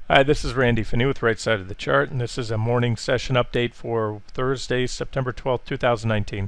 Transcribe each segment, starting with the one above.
Hi, this is Randy Finney with Right Side of the Chart, and this is a morning session update for Thursday, September 12th, 2019.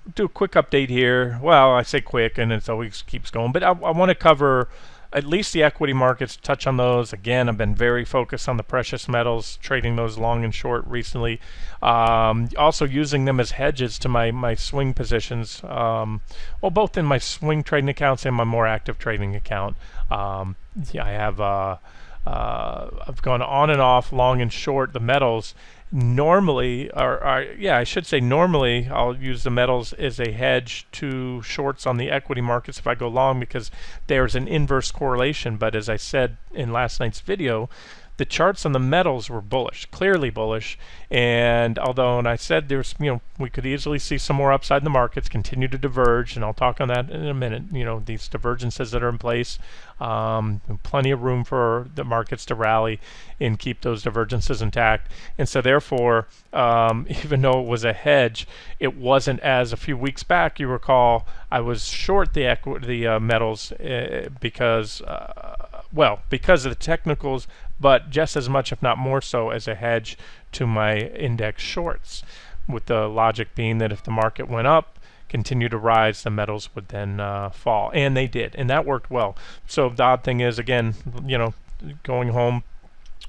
I'll do a quick update here. Well, I say quick, and it always keeps going, but I want to cover at least the equity markets, touch on those. Again, I've been very focused on the precious metals, trading those long and short recently. Also using them as hedges to my swing positions, well, both in my swing trading accounts and my more active trading account. Yeah, I've gone on and off, long and short, the metals. Normally, yeah, I should say normally I'll use the metals as a hedge to shorts on the equity markets if I go long, because there's an inverse correlation. But as I said in last night's video, the charts on the metals were bullish, clearly bullish. And although, and I said there's, we could easily see some more upside in the markets, continue to diverge, and I'll talk on that in a minute. These divergences that are in place, plenty of room for the markets to rally and keep those divergences intact. And so therefore, even though it was a hedge, it wasn't, as a few weeks back, you recall, I was short the metals because of the technicals, but just as much, if not more so, as a hedge to my index shorts, with the logic being that if the market went up, continue to rise, the metals would then fall. And they did, and that worked well. So the odd thing is, again, going home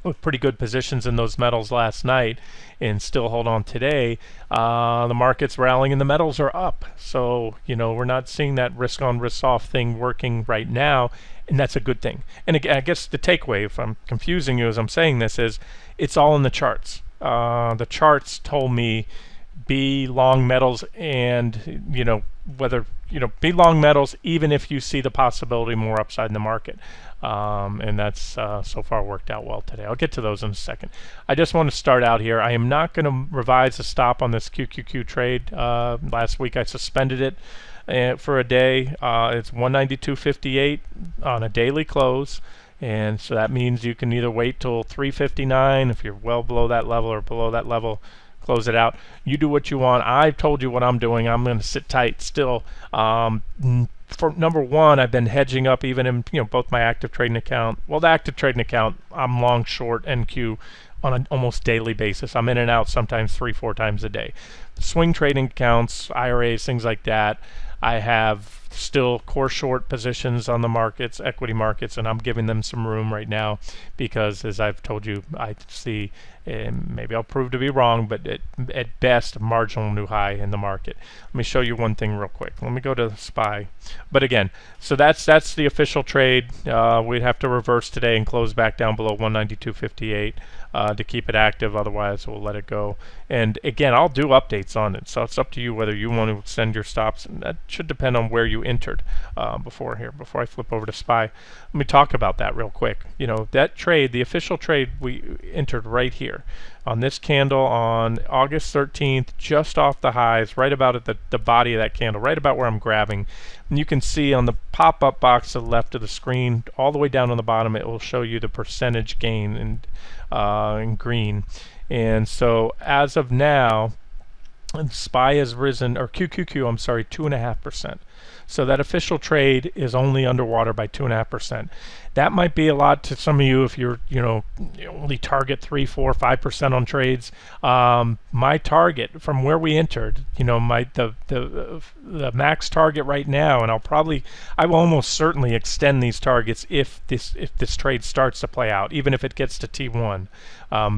with pretty good positions in those metals last night and still hold on today, the market's rallying and the metals are up. So we're not seeing that risk on risk off thing working right now, and that's a good thing. And again, I guess the takeaway, if I'm confusing you as I'm saying this, is it's all in the charts. The charts told me be long metals, and whether be long metals even if you see the possibility more upside in the market. And that's so far worked out well today. I'll get to those in a second. I just want to start out here. I am not going to revise the stop on this QQQ trade. Last week I suspended it for a day. It's 192.58 on a daily close, and so that means you can either wait till 359 if you're well below that level, or below that level, close it out. You do what you want. I've told you what I'm doing. I'm going to sit tight still. For number one, I've been hedging up even in both my active trading account. Well, the active trading account, I'm long short NQ on an almost daily basis. I'm in and out sometimes 3-4 times a day. Swing trading accounts, IRAs, things like that, I have still core short positions on the markets, equity markets, and I'm giving them some room right now because, as I've told you, I see, and maybe I'll prove to be wrong, but at best, a marginal new high in the market. Let me show you one thing real quick. Let me go to SPY. But again, so that's the official trade. We'd have to reverse today and close back down below 192.58 to keep it active. Otherwise, we'll let it go. And again, I'll do updates on it, so it's up to you whether you want to extend your stops, and that should depend on where you entered before I flip over to SPY. Let me talk about that real quick. That trade, the official trade, we entered right here on this candle on August 13th, just off the highs, right about at the body of that candle, right about where I'm grabbing. And you can see on the pop-up box to the left of the screen, all the way down on the bottom, it will show you the percentage gain in green. And so as of now, SPY has risen, or QQQ, I'm sorry, 2.5%. So that official trade is only underwater by 2.5%. That might be a lot to some of you if you're, you only target 3, 4, 5% on trades. My target from where we entered, the max target right now, and I will almost certainly extend these targets if this trade starts to play out, even if it gets to T1,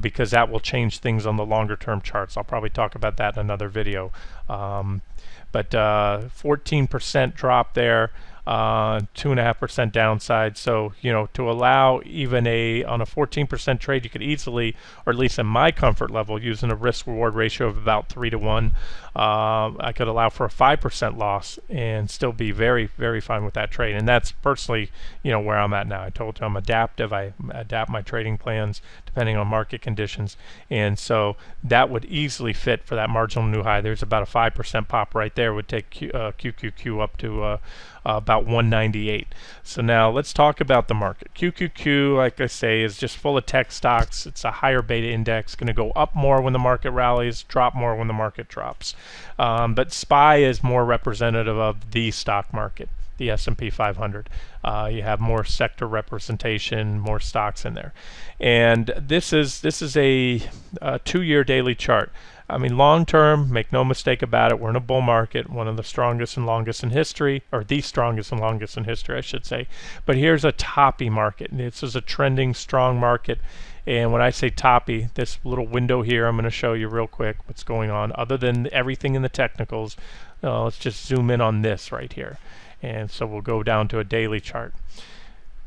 because that will change things on the longer term charts. I'll probably talk about that in another video. But 14% drop there, 2.5% downside. So to allow even on a 14% trade, you could easily, or at least in my comfort level, using a risk reward ratio of about 3 to 1, I could allow for a 5% loss and still be very, very fine with that trade. And that's personally where I'm at now. I told you I'm adaptive. I adapt my trading plans depending on market conditions, and so that would easily fit for that marginal new high. There's about a 5% pop right there, would take QQQ up to about 198. So now let's talk about the market. QQQ, like I say, is just full of tech stocks. It's a higher beta index, going to go up more when the market rallies, drop more when the market drops. But SPY is more representative of the stock market. the S&P 500. You have more sector representation, more stocks in there, and this is a 2-year daily chart. I mean, long term, make no mistake about it, we're in a bull market, one of the strongest and longest in history, or the strongest and longest in history, I should say. But here's a toppy market. This is a trending, strong market. And when I say toppy, this little window here, I'm going to show you real quick what's going on. Other than everything in the technicals, let's just zoom in on this right here. And so we'll go down to a daily chart.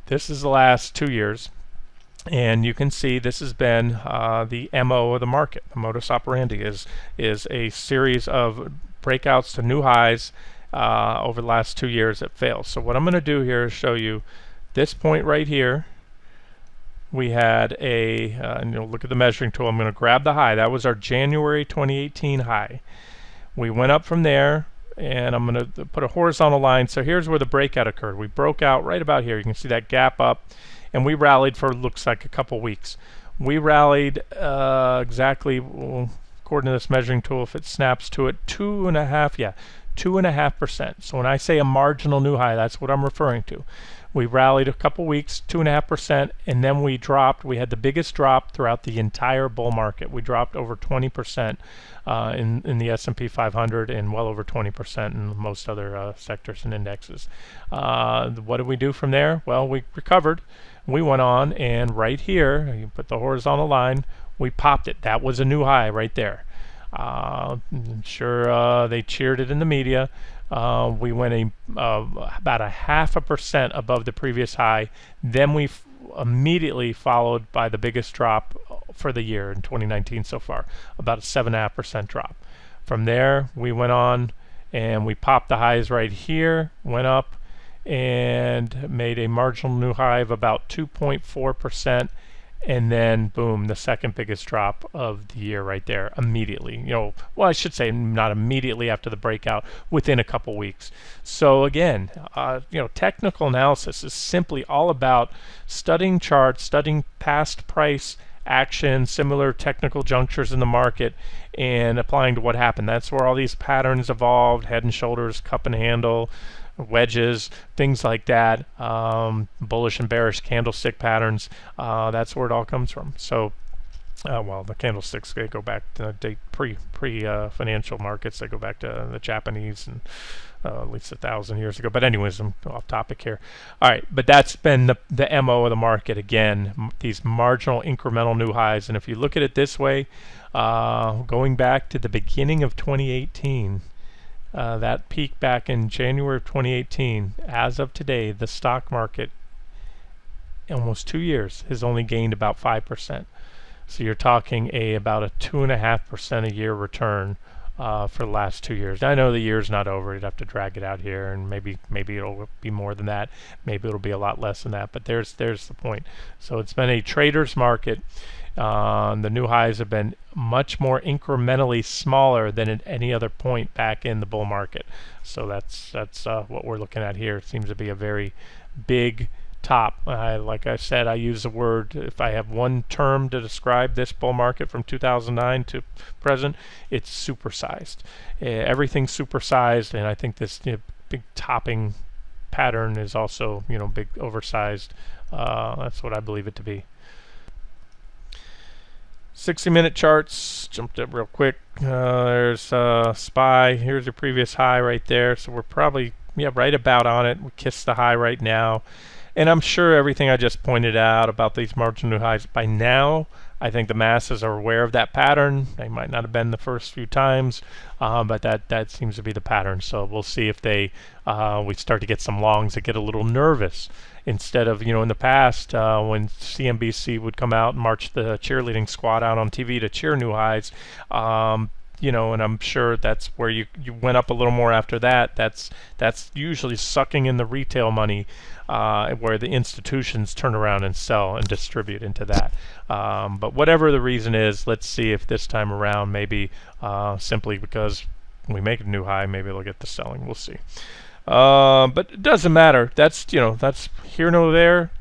This is the last 2 years. And you can see this has been the MO of the market. The modus operandi is a series of breakouts to new highs over the last 2 years that fails. So what I'm going to do here is show you this point right here. We had a, and you'll look at the measuring tool. I'm going to grab the high. That was our January 2018 high. We went up from there, and I'm going to put a horizontal line. So here's where the breakout occurred. We broke out right about here. You can see that gap up. And we rallied for, looks like, a couple weeks. We rallied exactly, well, according to this measuring tool, if it snaps to it, 2.5%. So when I say a marginal new high, that's what I'm referring to. We rallied a couple weeks, 2.5%, and then we dropped. We had the biggest drop throughout the entire bull market. We dropped over 20% in the S&P 500 and well over 20% in most other sectors and indexes. What did we do from there? Well, we recovered. We went on, and right here, you put the horizontal line, we popped it. That was a new high right there. I'm sure they cheered it in the media. We went about 0.5% above the previous high. Then we immediately followed by the biggest drop for the year in 2019 so far, about a 7.5% drop. From there, we went on and we popped the highs right here, went up and made a marginal new high of about 2.4%. And then boom, the second biggest drop of the year right there immediately. Well, I should say not immediately after the breakout, within a couple weeks. So again, technical analysis is simply all about studying charts, studying past price action, similar technical junctures in the market, and applying to what happened. That's where all these patterns evolved: head and shoulders, cup and handle, wedges, things like that, bullish and bearish candlestick patterns. That's where it all comes from. So, well, the candlesticks, they go back to pre-financial markets. They go back to the Japanese and at least 1,000 years ago. But anyways, I'm off topic here. All right, but that's been the MO of the market. Again, these marginal incremental new highs. And if you look at it this way, going back to the beginning of 2018, that peak back in January of 2018, as of today, the stock market, in almost 2 years, has only gained about 5%. So you're talking about a 2.5% a year return for the last 2 years. I know the year's not over. You'd have to drag it out here, and maybe it'll be more than that. Maybe it'll be a lot less than that. But there's the point. So it's been a trader's market. The new highs have been much more incrementally smaller than at any other point back in the bull market. So that's what we're looking at here. It seems to be a very big top. Like I said, I use the word, if I have one term to describe this bull market from 2009 to present, it's supersized. Everything's supersized, and I think this big topping pattern is also big oversized. That's what I believe it to be. 60-minute charts, jumped up real quick. There's SPY. Here's your previous high right there. So we're probably right about on it. We kissed the high right now. And I'm sure everything I just pointed out about these marginal new highs, by now, I think the masses are aware of that pattern. They might not have been the first few times, but that seems to be the pattern. So we'll see if we start to get some longs that get a little nervous. Instead of, in the past, when CNBC would come out and march the cheerleading squad out on TV to cheer new highs, and I'm sure that's where you went up a little more after that. That's usually sucking in the retail money, where the institutions turn around and sell and distribute into that. But whatever the reason is, let's see if this time around, maybe simply because we make a new high, maybe they'll get the selling. We'll see. But it doesn't matter. That's that's here nor there.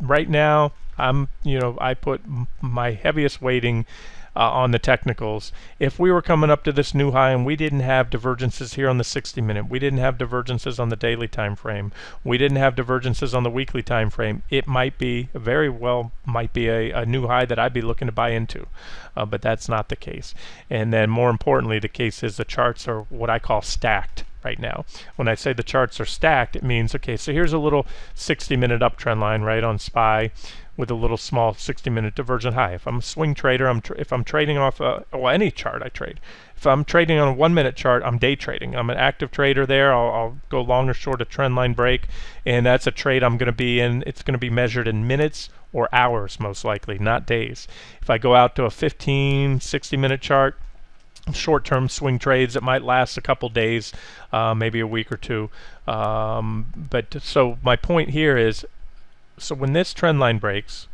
Right now, I put my heaviest weighting on the technicals. If we were coming up to this new high and we didn't have divergences here on the 60-minute, we didn't have divergences on the daily time frame, we didn't have divergences on the weekly time frame, it might be very well might be a new high that I'd be looking to buy into, but that's not the case. And then more importantly, the case is the charts are what I call stacked right now. When I say the charts are stacked, it means, okay, so here's a little 60-minute uptrend line right on SPY with a little small 60-minute divergent high. If I'm a swing trader, if I'm trading off any chart I trade. If I'm trading on a 1-minute chart, I'm day trading. I'm an active trader there. I'll go long or short a trend line break, and that's a trade I'm going to be in. It's going to be measured in minutes or hours most likely, not days. If I go out to a 15, 60-minute chart, short-term swing trades that might last a couple days, maybe a week or two. But so my point here is, so when this trend line breaks,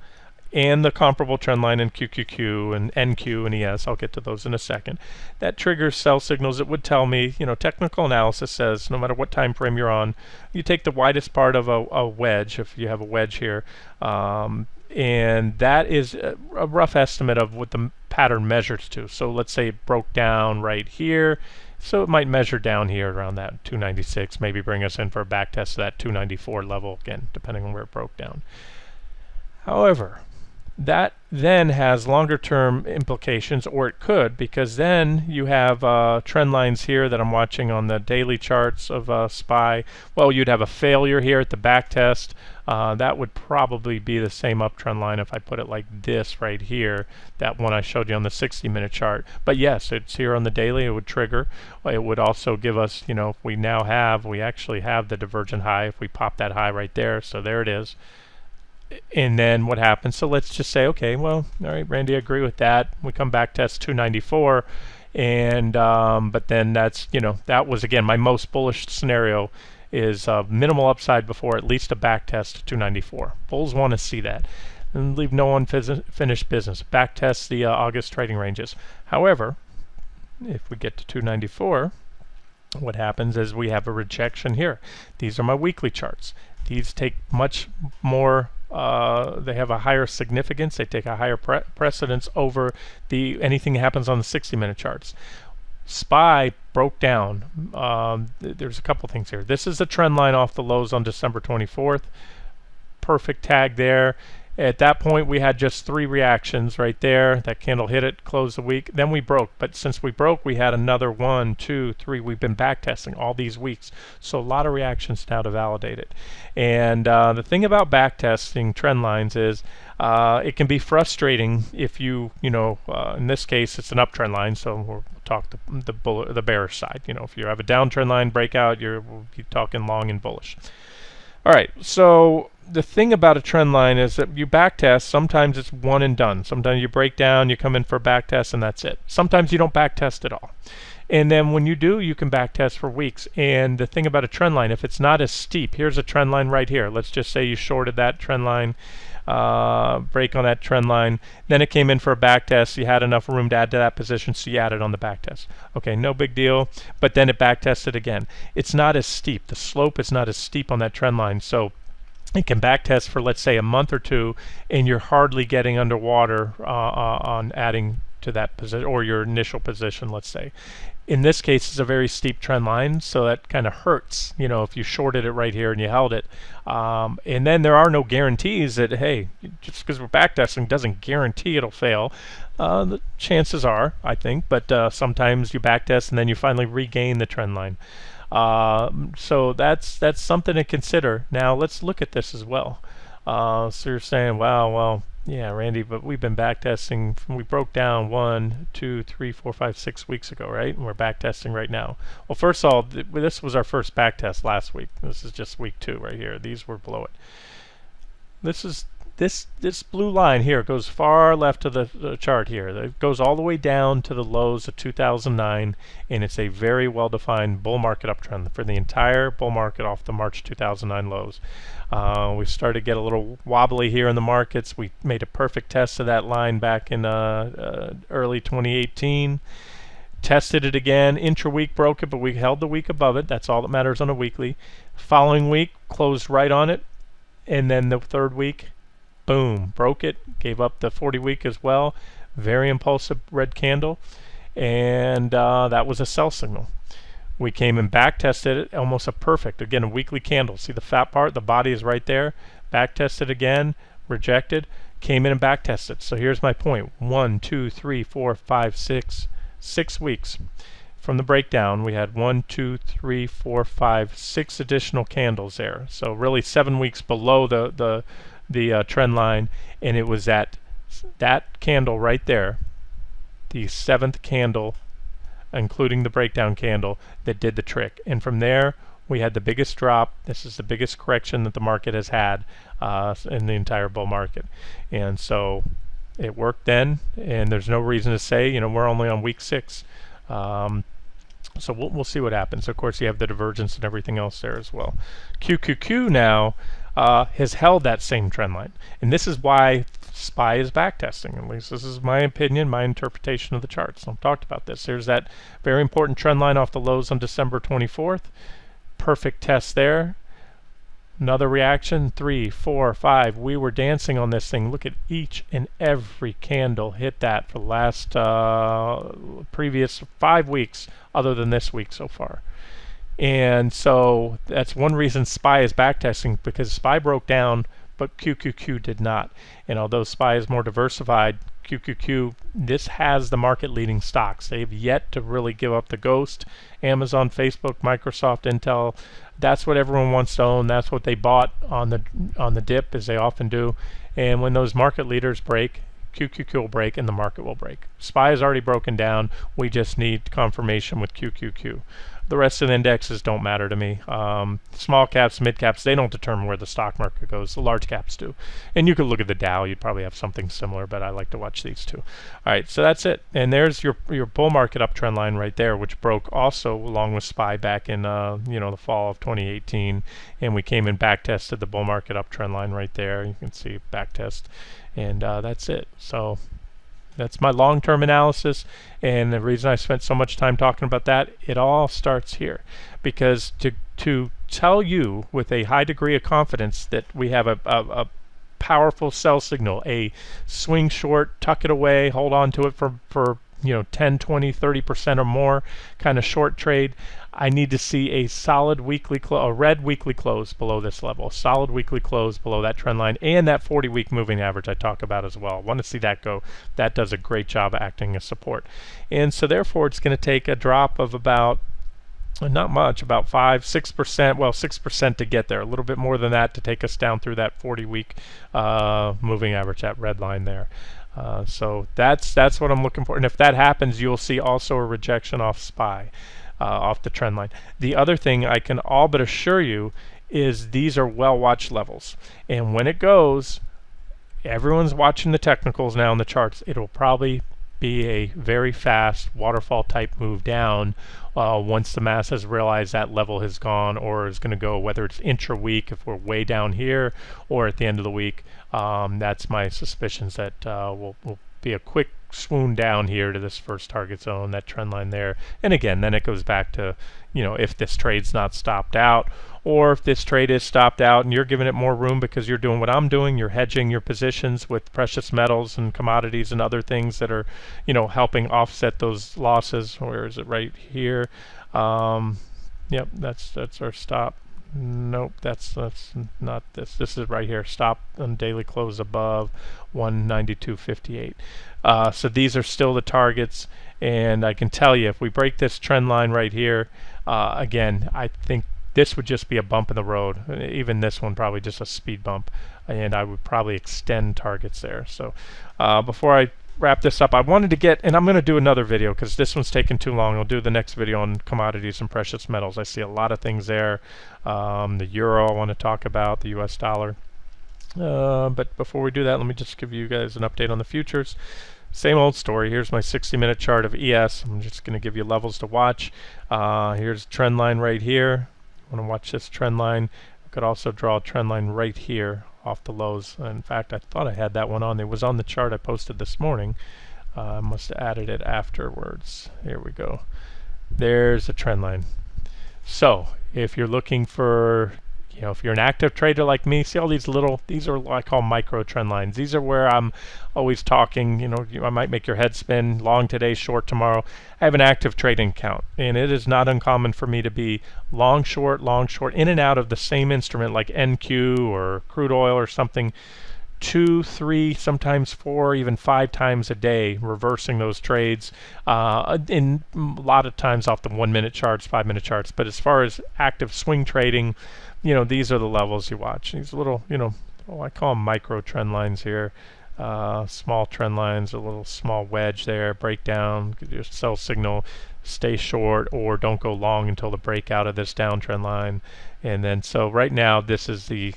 and the comparable trend line in QQQ and NQ and ES, I'll get to those in a second, that triggers sell signals. It would tell me, technical analysis says no matter what time frame you're on, you take the widest part of a wedge, if you have a wedge here, and that is a rough estimate of what the pattern measures to. So let's say it broke down right here, so it might measure down here around that 296, maybe bring us in for a back test of that 294 level again, depending on where it broke down. However, that then has longer term implications, or it could, because then you have trend lines here that I'm watching on the daily charts of SPY. Well, you'd have a failure here at the back test. That would probably be the same uptrend line if I put it like this right here, that one I showed you on the 60-minute chart. But yes, it's here on the daily. It would trigger. It would also give us, if we actually have the divergent high, if we pop that high right there, so there it is. And then what happens? So let's just say, okay, well, all right, Randy, I agree with that. We come back test 294, and but then that's, that was again my most bullish scenario is minimal upside before at least a back test 294. Bulls want to see that and leave no unfinished business. Back test the August trading ranges. However, if we get to 294, what happens is we have a rejection here. These are my weekly charts. These take much more. They have a higher significance. They take a higher precedence over anything that happens on the 60-minute charts. SPY broke down. There's a couple things here. This is the trend line off the lows on December 24th. Perfect tag there. At that point, we had just 3 reactions right there. That candle hit it, closed the week. Then we broke. But since we broke, we had another 1, 2, 3. We've been back testing all these weeks. So a lot of reactions now to validate it. And the thing about back testing trend lines is it can be frustrating if you in this case, it's an uptrend line. So we'll talk the bearish side. If you have a downtrend line breakout, we'll be talking long and bullish. All right, so the thing about a trend line is that you back test. Sometimes it's one and done. Sometimes you break down, you come in for a back test, and that's it. Sometimes you don't back test at all. And then when you do, you can back test for weeks. And the thing about a trend line, if it's not as steep, here's a trend line right here. Let's just say you shorted that trend line, break on that trend line. Then it came in for a back test. You had enough room to add to that position, so you added on the back test. Okay, no big deal. But then it back tested again. It's not as steep. The slope is not as steep on that trend line. So it can back test for, let's say, a month or two, and you're hardly getting underwater on adding to that position or your initial position, let's say. In this case, it's a very steep trend line, so that kind of hurts, if you shorted it right here and you held it. And then there are no guarantees that, hey, just because we're backtesting doesn't guarantee it'll fail. The chances are, I think, but sometimes you backtest and then you finally regain the trend line. So that's something to consider. Now let's look at this as well. So you're saying, wow, well, yeah, Randy, but we've been backtesting. We broke down 1, 2, 3, 4, 5, 6 weeks ago, right? And we're backtesting right now. Well, first of all, this was our first backtest last week. This is just week 2 right here. These were below it. This is this blue line here goes far left of the chart here. It goes all the way down to the lows of 2009, and it's a very well-defined bull market uptrend for the entire bull market off the March 2009 lows. We started to get a little wobbly here in the markets. We made a perfect test of that line back in early 2018. Tested it again, intra-week broke it, but we held the week above it. That's all that matters on a weekly. Following week, closed right on it, and then the third week, boom, broke it, gave up the 40 week as well. very impulsive red candle, and that was a sell signal. We came and back tested it, almost a perfect, again, a weekly candle. See the fat part, the body is right there. Back tested again, rejected, came in and back tested. So here's my point. 1, 2, 3, 4, 5, 6, 6 weeks. From the breakdown, we had 1, 2, 3, 4, 5, 6 additional candles there. So really 7 weeks below the trend line, and it was at that candle right there, the 7th candle, including the breakdown candle, that did the trick. And from there, we had the biggest drop. This is the biggest correction that the market has had in the entire bull market. And so it worked then, and there's no reason to say, you know, we're only on week 6. So we'll see what happens. Of course, you have the divergence and everything else there as well. QQQ now has held that same trend line. And this is why SPY is backtesting. At least this is my opinion, my interpretation of the charts. I've talked about this. There's that very important trend line off the lows on December 24th. Perfect test there. Another reaction, 3, 4, 5. We were dancing on this thing. Look at each and every candle hit that for the last previous 5 weeks, other than this week so far. And so that's one reason SPY is backtesting, because SPY broke down, but QQQ did not. And although SPY is more diversified, QQQ, this has the market leading stocks. They've yet to really give up the ghost. Amazon, Facebook, Microsoft, Intel, that's what everyone wants to own. That's what they bought on the dip, as they often do. And when those market leaders break, QQQ will break and the market will break. SPY is already broken down. We just need confirmation with QQQ. The rest of the indexes don't matter to me. Small caps, mid caps, they don't determine where the stock market goes. The large caps do. And you could look at the Dow. You'd probably have something similar, but I like to watch these two. All right, so that's it. And there's your bull market uptrend line right there, which broke also along with SPY back in the fall of 2018. And we came and back tested the bull market uptrend line right there. You can see back test, and that's it. So that's my long-term analysis, and the reason I spent so much time talking about that, it all starts here. Because to tell you with a high degree of confidence that we have a powerful sell signal, a swing short, tuck it away, hold on to it for 10, 20, 30% or more kind of short trade, I need to see a solid weekly a red weekly close below this level, a solid weekly close below that trend line, and that 40-week moving average I talk about as well. I want to see that go. That does a great job acting as support. And so therefore it's going to take a drop of about, not much, about 5-6%, well 6% to get there, a little bit more than that to take us down through that 40-week moving average, that red line there. So that's what I'm looking for. And if that happens, you'll see also a rejection off SPY, off the trend line. The other thing I can all but assure you is these are well-watched levels. And when it goes, everyone's watching the technicals now in the charts. It'll probably be a very fast waterfall type move down once the mass has realized that level has gone or is going to go, whether it's intra-week if we're way down here or at the end of the week. That's my suspicions that will be a quick swoon down here to this first target zone, that trend line there. And again, then it goes back to, if this trade's not stopped out, or if this trade is stopped out and you're giving it more room because you're doing what I'm doing, you're hedging your positions with precious metals and commodities and other things that are, helping offset those losses. Where is it? Right here. Yep, that's our stop. Nope, that's not this. This is right here. Stop on daily close above 192.58. So these are still the targets, and I can tell you if we break this trend line right here, again, I think this would just be a bump in the road. Even this one probably just a speed bump, and I would probably extend targets there. So before I wrap this up, I wanted to get, and I'm going to do another video because this one's taken too long. I'll do the next video on commodities and precious metals. I see a lot of things there. The euro I want to talk about, the US dollar. But before we do that, let me just give you guys an update on the futures. Same old story. Here's my 60-minute chart of ES. I'm just going to give you levels to watch. Here's a trend line right here. I want to watch this trend line. I could also draw a trend line right here off the lows. In fact, I thought I had that one on. It was on the chart I posted this morning. I must have added it afterwards. Here we go. There's a trend line. So if you're looking for You know, if you're an active trader like me, see all these little, these are what I call micro trend lines. These are where I'm always talking, you know, I might make your head spin, long today, short tomorrow. I have an active trading account, and it is not uncommon for me to be long, short, in and out of the same instrument like NQ or crude oil or something, 2, 3, sometimes 4, even 5 times a day, reversing those trades, in a lot of times off the 1-minute charts, 5-minute charts. But as far as active swing trading, you know, these are the levels you watch. These little, you know, I call them micro trend lines here. Small trend lines, a little small wedge there, breakdown, your sell signal, stay short or don't go long until the breakout of this downtrend line. And then, so right now, this is the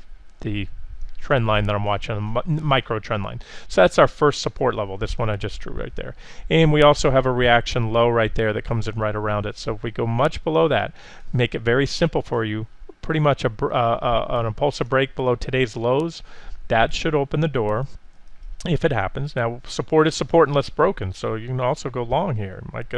trend line that I'm watching, micro trend line. So that's our first support level, this one I just drew right there. And we also have a reaction low right there that comes in right around it. So if we go much below that, make it very simple for you, pretty much an impulsive break below today's lows, that should open the door if it happens. Now, support is support unless broken, so you can also go long here. Might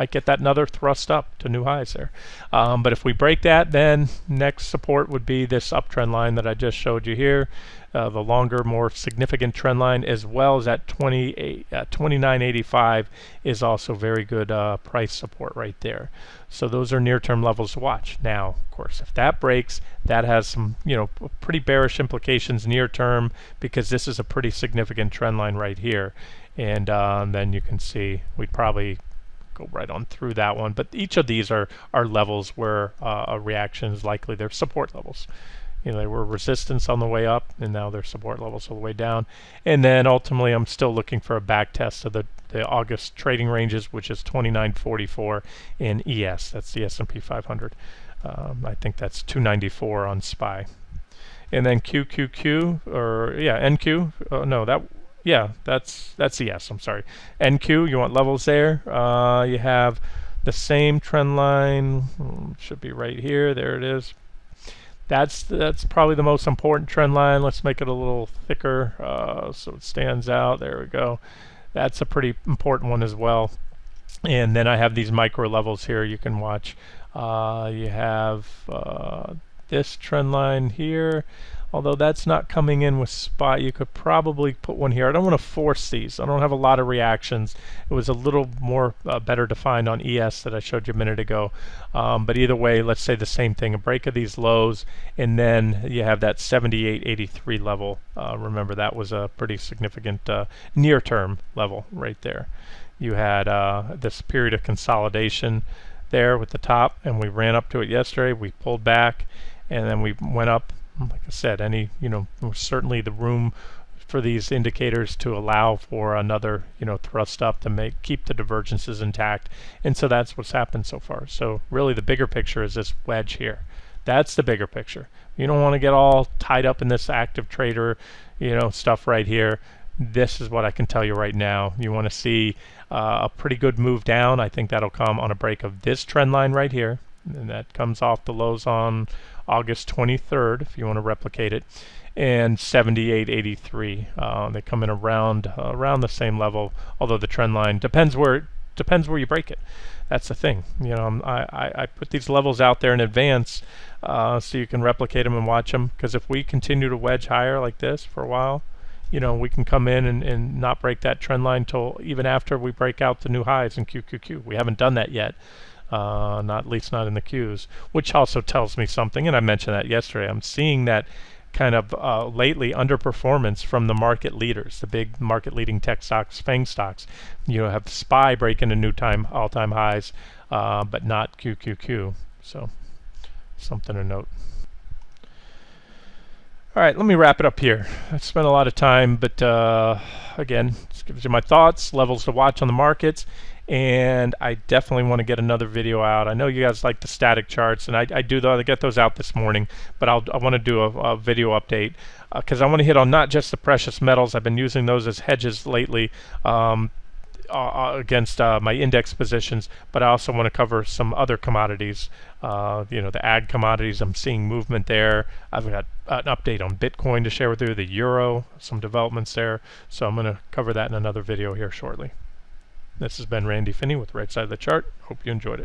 get that another thrust up to new highs there. But if we break that, then next support would be this uptrend line that I just showed you here, the longer, more significant trend line, as well as at 29.85 is also very good price support right there. So those are near-term levels to watch. Now, of course, if that breaks, that has some, you know, pretty bearish implications near term, because this is a pretty significant trend line right here. And then you can see we'd probably go right on through that one. But each of these are levels where a reaction is likely. They're support levels. You know, they were resistance on the way up, and now they're support levels all the way down. And then ultimately, I'm still looking for a back test of the August trading ranges, which is 29.44 in ES. That's the S&P 500. I think that's 294 on SPY. And then QQQ, or yeah, NQ. No, that's ES. I'm sorry. NQ. You want levels there. You have the same trend line. Should be right here. There it is. That's probably the most important trend line. Let's make it a little thicker so it stands out. There we go. That's a pretty important one as well. And then I have these micro levels here you can watch. You have this trend line here. Although that's not coming in with SPY, you could probably put one here. I don't want to force these. I don't have a lot of reactions. It was a little more better defined on ES that I showed you a minute ago. But either way, let's say the same thing. A break of these lows, and then you have that 78.83 level. Remember, that was a pretty significant near-term level right there. You had this period of consolidation there with the top, and we ran up to it yesterday. We pulled back, and then we went up. Like I said, certainly the room for these indicators to allow for another, thrust up to keep the divergences intact. And so that's what's happened so far. So really the bigger picture is this wedge here. That's the bigger picture. You don't want to get all tied up in this active trader, stuff right here. This is what I can tell you right now. You want to see a pretty good move down. I think that'll come on a break of this trend line right here. And that comes off the lows on August 23rd, if you want to replicate it, and 78.83. They come in around the same level, although the trend line depends where you break it. That's the thing. I put these levels out there in advance so you can replicate them and watch them, because if we continue to wedge higher like this for a while, we can come in and not break that trend line till even after we break out the new highs in QQQ. We haven't done that yet. At least not in the Qs, which also tells me something, and I mentioned that yesterday. I'm seeing that kind of lately underperformance from the market leaders, the big market leading tech stocks, FANG stocks. Have SPY breaking a new all-time highs, but not QQQ. So something to note. All right, let me wrap it up here. I spent a lot of time, but again, this gives you my thoughts, levels to watch on the markets. And I definitely want to get another video out. I know you guys like the static charts, and I do though. I get those out this morning, but I want to do a video update because I want to hit on not just the precious metals. I've been using those as hedges lately against my index positions, but I also want to cover some other commodities. The ag commodities. I'm seeing movement there. I've got an update on Bitcoin to share with you, the euro, some developments there. So I'm going to cover that in another video here shortly. This has been Randy Finney with Right Side of the Chart. Hope you enjoyed it.